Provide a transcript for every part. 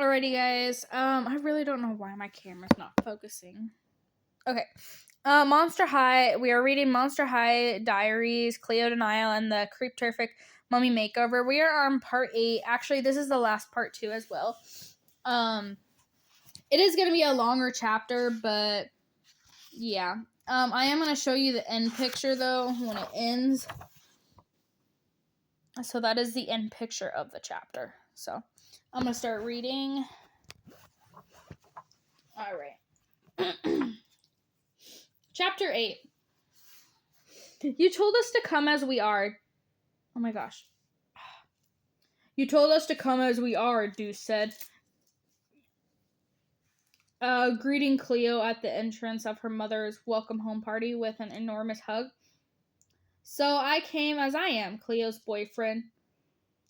Alrighty, guys. I really don't know why my camera's not focusing. Okay. Monster High. We are reading Monster High Diaries, Cleo to Nile, and the Creeperific Mummy Makeover. We are on part 8. Actually, this is the last part 2 as well. It is going to be a longer chapter, but yeah. I am going to show you the end picture, though, when it ends. So that is the end picture of the chapter. So I'm going to start reading. All right. Chapter 8. You told us to come as we are. Oh my gosh. You told us to come as we are, Deuce said. Greeting Cleo at the entrance of her mother's welcome home party with an enormous hug. So I came as I am, Cleo's boyfriend.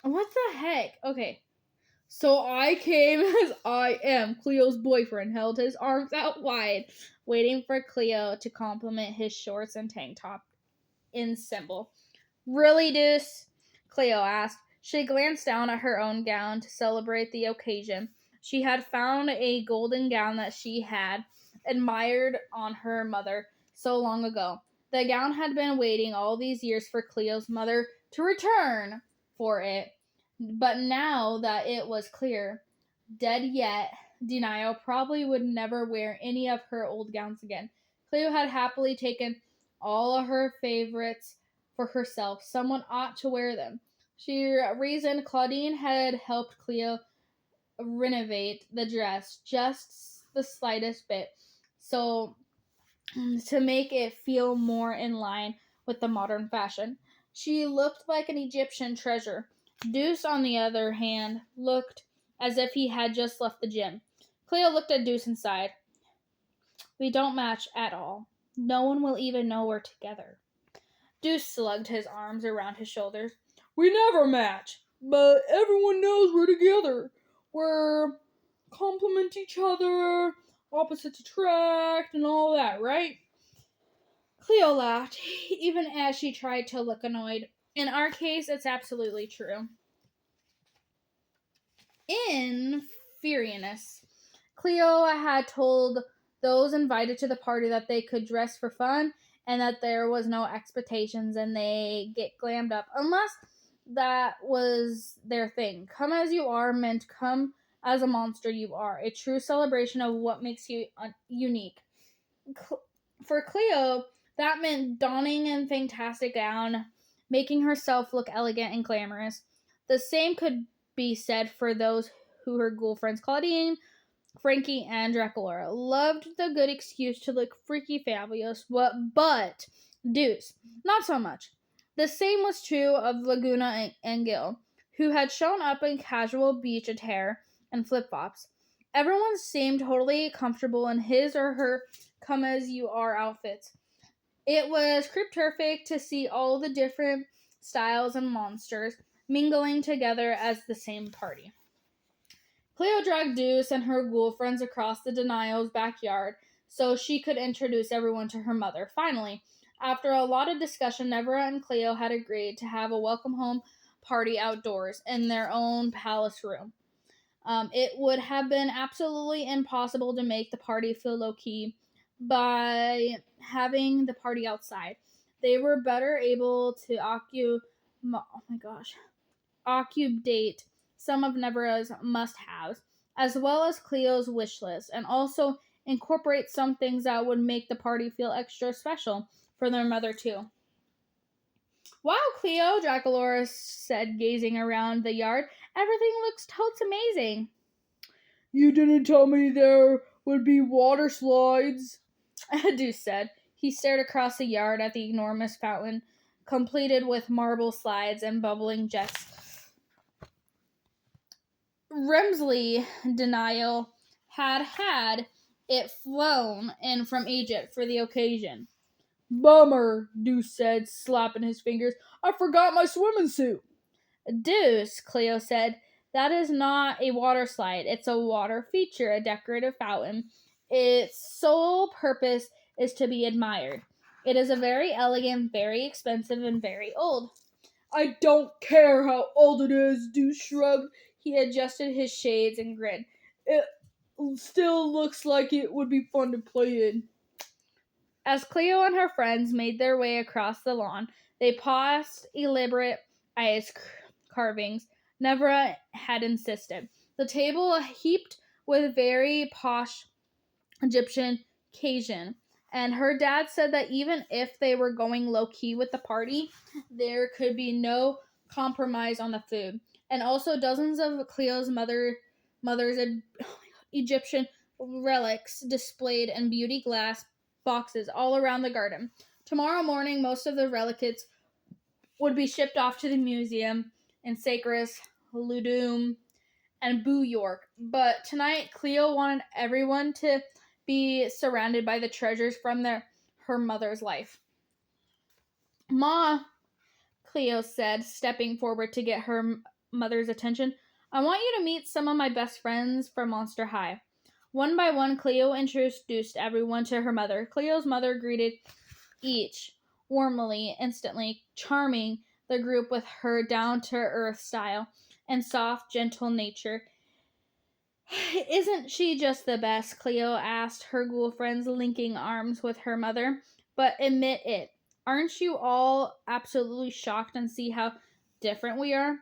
What the heck? Okay. So I came as I am, Cleo's boyfriend held his arms out wide, waiting for Cleo to compliment his shorts and tank top in symbol. Really, Deuce? Cleo asked. She glanced down at her own gown to celebrate the occasion. She had found a golden gown that she had admired on her mother so long ago. The gown had been waiting all these years for Cleo's mother to return for it. But now that it was clear, dead yet, Denial probably would never wear any of her old gowns again. Cleo had happily taken all of her favorites for herself. Someone ought to wear them. She reasoned Claudine had helped Cleo renovate the dress just the slightest bit, so to make it feel more in line with the modern fashion. She looked like an Egyptian treasure. Deuce, on the other hand, looked as if he had just left the gym. Cleo looked at Deuce and sighed. We don't match at all. No one will even know we're together. Deuce slugged his arms around his shoulders. We never match, but everyone knows we're together. We're complement each other, opposites attract, and all that, right? Cleo laughed, even as she tried to look annoyed. In our case, it's absolutely true. In Furious, Cleo had told those invited to the party that they could dress for fun and that there was no expectations and they get glammed up unless that was their thing. Come as you are meant come as a monster you are, a true celebration of what makes you unique. For Cleo, that meant donning a fantastic gown, making herself look elegant and glamorous. The same could be said for those who her ghoul friends Claudine, Frankie, and Draculaura loved the good excuse to look freaky fabulous, but Deuce, not so much. The same was true of Laguna and Gil, who had shown up in casual beach attire and flip-flops. Everyone seemed totally comfortable in his or her come-as-you-are outfits. It was Creeperific to see all the different styles and monsters mingling together as the same party. Cleo dragged Deuce and her ghoul friends across the Denial's backyard so she could introduce everyone to her mother. Finally, after a lot of discussion, Nevera and Cleo had agreed to have a welcome home party outdoors in their own palace room. It would have been absolutely impossible to make the party feel low-key by having the party outside. They were better able to occupate some of Nevera's must-haves, as well as Cleo's wish list, and also incorporate some things that would make the party feel extra special for their mother, too. Wow, Cleo, Draculaura said, gazing around the yard. Everything looks totes amazing. You didn't tell me there would be water slides, Deuce said. He stared across the yard at the enormous fountain, completed with marble slides and bubbling jets. Remsley Denial had it flown in from Egypt for the occasion. Bummer, Deuce said, slapping his fingers. I forgot my swimming suit. Deuce, Cleo said, that is not a water slide. It's a water feature, a decorative fountain. Its sole purpose is to be admired. It is a very elegant, very expensive, and very old. I don't care how old it is, Deuce shrugged. He adjusted his shades and grinned. It still looks like it would be fun to play in. As Cleo and her friends made their way across the lawn, they passed elaborate ice carvings Nevra had insisted. The table heaped with very posh Egyptian Cajun. And her dad said that even if they were going low key with the party, there could be no compromise on the food. And also dozens of Cleo's mother's Egyptian relics displayed in beauty glass boxes all around the garden. Tomorrow morning, most of the relics would be shipped off to the museum in Sacris, Ludum, and Boo York. But tonight, Cleo wanted everyone to be surrounded by the treasures from her mother's life. Ma, Cleo said, stepping forward to get her mother's attention, I want you to meet some of my best friends from Monster High. One by one, Cleo introduced everyone to her mother. Cleo's mother greeted each warmly, instantly charming the group with her down to earth style and soft, gentle nature. Isn't she just the best? Cleo asked her ghoul friends, linking arms with her mother. But admit it, aren't you all absolutely shocked and see how different we are?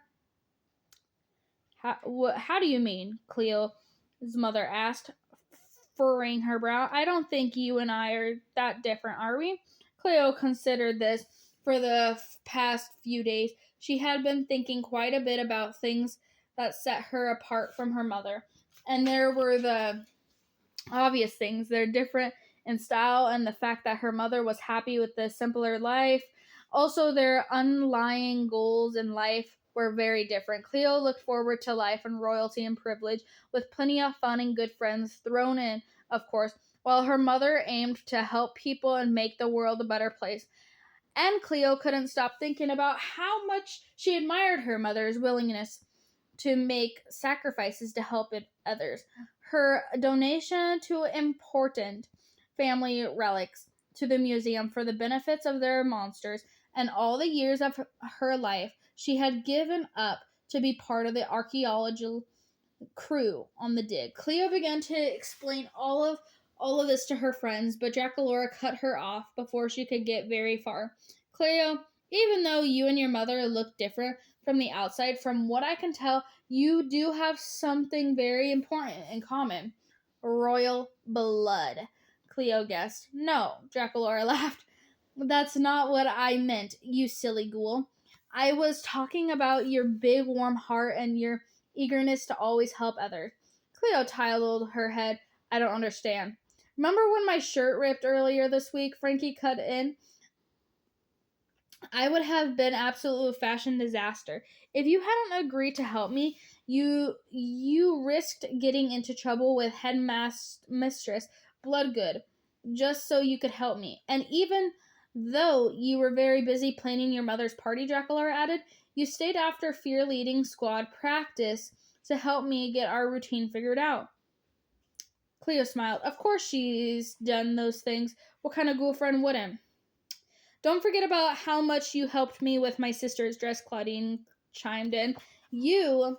How do you mean? Cleo's mother asked, furrowing her brow. I don't think you and I are that different, are we? Cleo considered this for the past few days. She had been thinking quite a bit about things that set her apart from her mother. And there were the obvious things. They're different in style, and the fact that her mother was happy with the simpler life. Also, their underlying goals in life were very different. Cleo looked forward to life and royalty and privilege, with plenty of fun and good friends thrown in, of course, while her mother aimed to help people and make the world a better place. And Cleo couldn't stop thinking about how much she admired her mother's willingness to make sacrifices to help others. Her donation to important family relics to the museum for the benefits of their monsters, and all the years of her life she had given up to be part of the archaeological crew on the dig. Cleo began to explain all of this to her friends, but Draculaura cut her off before she could get very far. Cleo, even though you and your mother look different from the outside, from what I can tell, you do have something very important in common. Royal blood, Cleo guessed. No, Draculaura laughed. That's not what I meant, you silly ghoul. I was talking about your big warm heart and your eagerness to always help others. Cleo tilted her head. I don't understand. Remember when my shirt ripped earlier this week? Frankie cut in. I would have been absolute fashion disaster. If you hadn't agreed to help me, you risked getting into trouble with headmistress Bloodgood just so you could help me. And even though you were very busy planning your mother's party, Dracula added, you stayed after fear leading squad practice to help me get our routine figured out. Cleo smiled. Of course she's done those things. What kind of girlfriend wouldn't? Don't forget about how much you helped me with my sister's dress, Claudine chimed in. You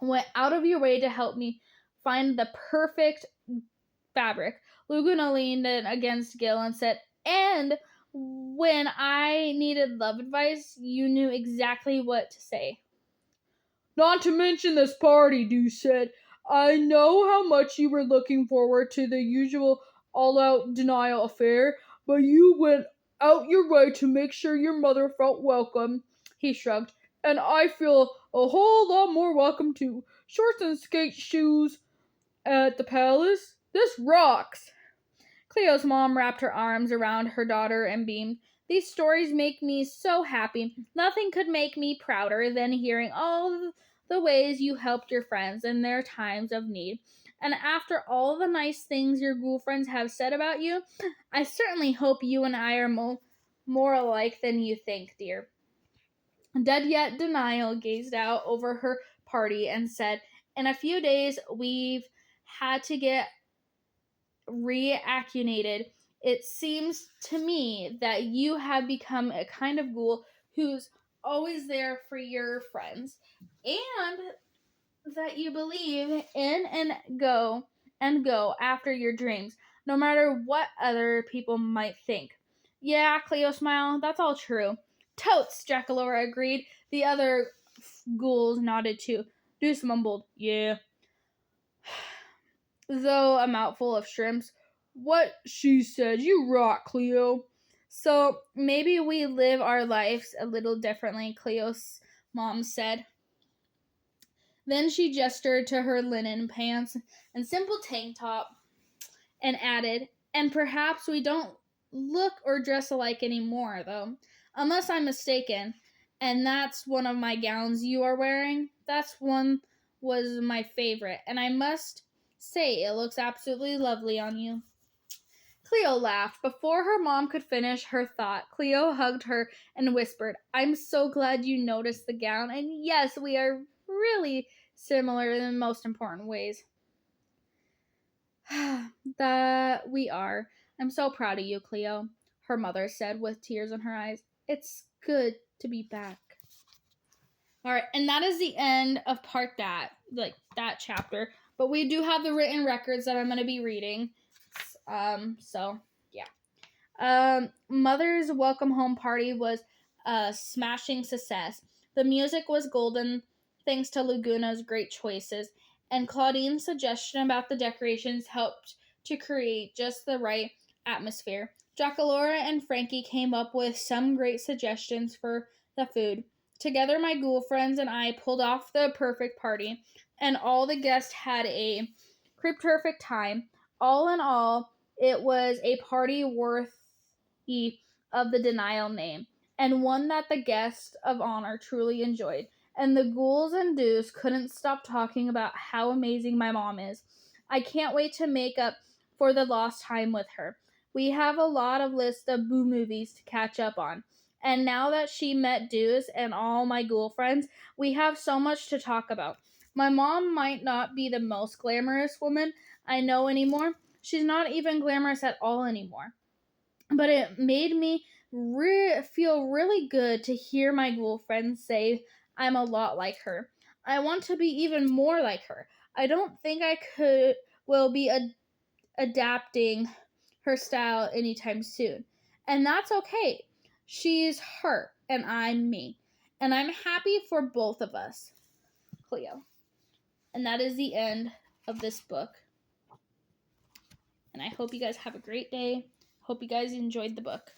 went out of your way to help me find the perfect fabric. Luguna leaned in against Gil and said, and when I needed love advice, you knew exactly what to say. Not to mention this party, Deuce said. I know how much you were looking forward to the usual all-out denial affair, but you went out your way to make sure your mother felt welcome. He shrugged. And I feel a whole lot more welcome too. Shorts and skate shoes at the palace. This rocks. Cleo's mom wrapped her arms around her daughter and beamed. These stories make me so happy. Nothing could make me prouder than hearing all the ways you helped your friends in their times of need. And after all the nice things your ghoul friends have said about you, I certainly hope you and I are more alike than you think, dear. Dead yet Denial gazed out over her party and said, in a few days we've had to get reacclimated. It seems to me that you have become a kind of ghoul who's always there for your friends. And that you believe in and go after your dreams, no matter what other people might think. Yeah, Cleo smiled. That's all true. Totes, Jackalora agreed. The other ghouls nodded too. Deuce mumbled, yeah. Though a mouthful of shrimps. What she said, you rock, Cleo. So maybe we live our lives a little differently, Cleo's mom said. Then she gestured to her linen pants and simple tank top and added, and perhaps we don't look or dress alike anymore, though. Unless I'm mistaken. And that's one of my gowns you are wearing. That's one was my favorite, and I must say it looks absolutely lovely on you. Cleo laughed. Before her mom could finish her thought, Cleo hugged her and whispered, I'm so glad you noticed the gown, and yes, we are really similar in the most important ways. That we are. I'm so proud of you, Cleo, her mother said with tears in her eyes. It's good to be back. All right, and that is the end of that chapter. But we do have the written records that I'm going to be reading. So yeah. Mother's welcome home party was a smashing success. The music was golden, thanks to Laguna's great choices, and Claudine's suggestion about the decorations helped to create just the right atmosphere. Jackalora and Frankie came up with some great suggestions for the food. Together, my ghoul friends and I pulled off the perfect party, and all the guests had a Creeperific time. All in all, it was a party worthy of the Nile name, and one that the guests of honor truly enjoyed. And the ghouls and doos couldn't stop talking about how amazing my mom is. I can't wait to make up for the lost time with her. We have a lot of lists of boo movies to catch up on. And now that she met Deuce and all my ghoul friends, we have so much to talk about. My mom might not be the most glamorous woman I know anymore. She's not even glamorous at all anymore. But it made me feel really good to hear my ghoul friends say I'm a lot like her. I want to be even more like her. I don't think I will be adapting her style anytime soon. And that's okay. She's her and I'm me. And I'm happy for both of us. Cleo. And that is the end of this book. And I hope you guys have a great day. Hope you guys enjoyed the book.